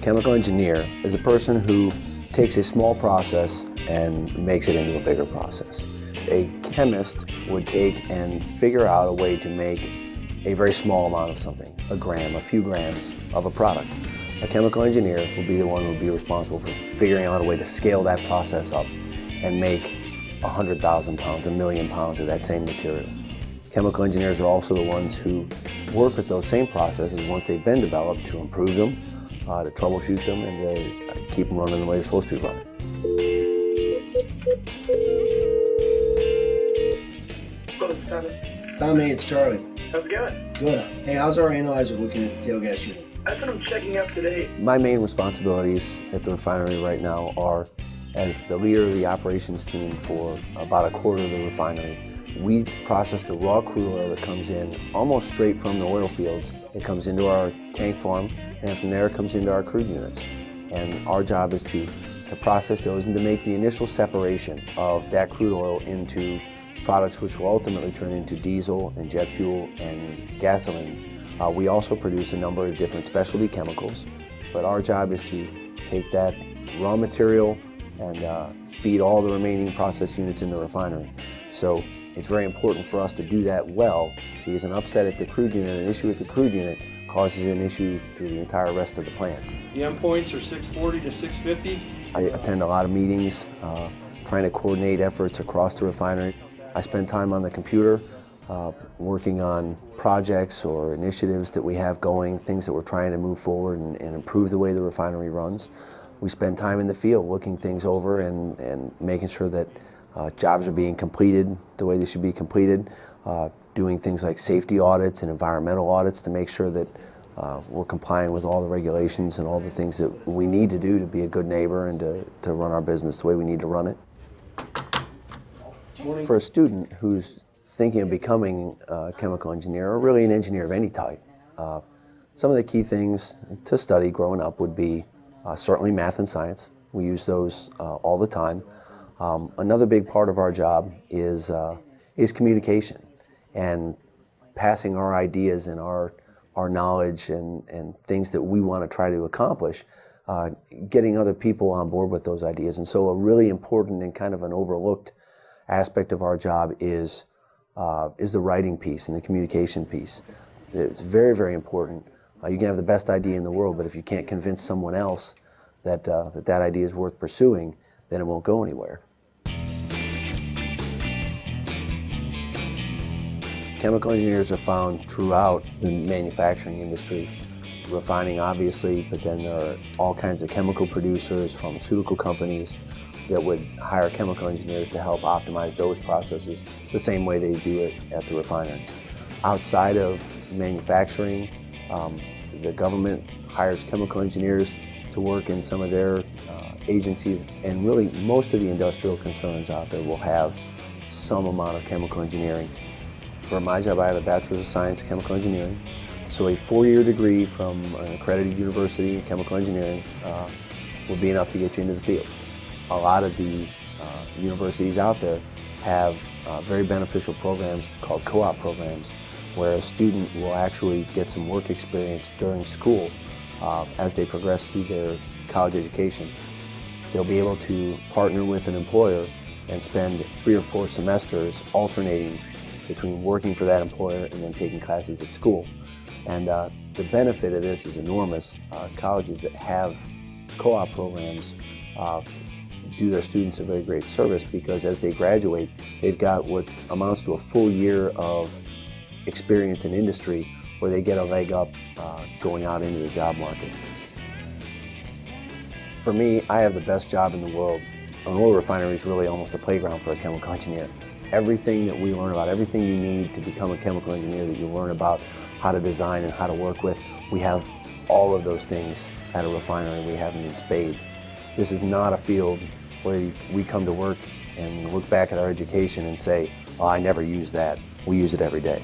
chemical engineer is a person who takes a small process and makes it into a bigger process. A chemist would take and figure out a way to make a very small amount of something, a gram, a few grams of a product. A chemical engineer will be the one who will be responsible for figuring out a way to scale that process up and make 100,000 pounds, 1,000,000 pounds of that same material. Chemical engineers are also the ones who work with those same processes once they've been developed to improve them, to troubleshoot them, and to keep them running the way they're supposed to be running. Hello, Tommy. Tommy, it's Charlie. How's it going? Good. Hey, how's our analyzer looking at the tail gas unit? That's what I'm checking out today. My main responsibilities at the refinery right now are as the leader of the operations team for about a quarter of the refinery. We process the raw crude oil that comes in almost straight from the oil fields. It comes into our tank farm, and from there it comes into our crude units. And our job is to process those and to make the initial separation of that crude oil into products which will ultimately turn into diesel and jet fuel and gasoline. We also produce a number of different specialty chemicals, but our job is to take that raw material and feed all the remaining process units in the refinery. So it's very important for us to do that well, because an upset at the crude unit, an issue with the crude unit, causes an issue through the entire rest of the plant. The endpoints are 640 to 650. I attend a lot of meetings, trying to coordinate efforts across the refinery. I spend time on the computer, working on projects or initiatives that we have going, things that we're trying to move forward and improve the way the refinery runs. We spend time in the field looking things over and making sure that jobs are being completed the way they should be completed, doing things like safety audits and environmental audits to make sure that we're complying with all the regulations and all the things that we need to do to be a good neighbor and to run our business the way we need to run it. For a student who's thinking of becoming a chemical engineer, or really an engineer of any type, some of the key things to study growing up would be certainly math and science. We use those all the time. Another big part of our job is communication and passing our ideas and our knowledge and things that we want to try to accomplish, getting other people on board with those ideas. And so a really important and kind of an overlooked aspect of our job is the writing piece and the communication piece. It's very, very important. You can have the best idea in the world, but if you can't convince someone else that that idea is worth pursuing, then it won't go anywhere. Chemical engineers are found throughout the manufacturing industry, refining obviously, but then there are all kinds of chemical producers, pharmaceutical companies that would hire chemical engineers to help optimize those processes the same way they do it at the refineries. Outside of manufacturing, the government hires chemical engineers to work in some of their agencies, and really most of the industrial concerns out there will have some amount of chemical engineering. For my job, I have a Bachelor's of Science in Chemical Engineering, so a 4-year degree from an accredited university in chemical engineering will be enough to get you into the field. A lot of the universities out there have very beneficial programs called co-op programs, where a student will actually get some work experience during school as they progress through their college education. They'll be able to partner with an employer and spend 3 or 4 semesters alternating between working for that employer and then taking classes at school. And the benefit of this is enormous. Colleges that have co-op programs do their students a very great service, because as they graduate, they've got what amounts to a full year of experience in industry where they get a leg up going out into the job market. For me, I have the best job in the world. An oil refinery is really almost a playground for a chemical engineer. Everything that we learn about, everything you need to become a chemical engineer, that you learn about how to design and how to work with, we have all of those things at a refinery. We have them in spades. This is not a field where we come to work and look back at our education and say, oh, I never used that. We use it every day.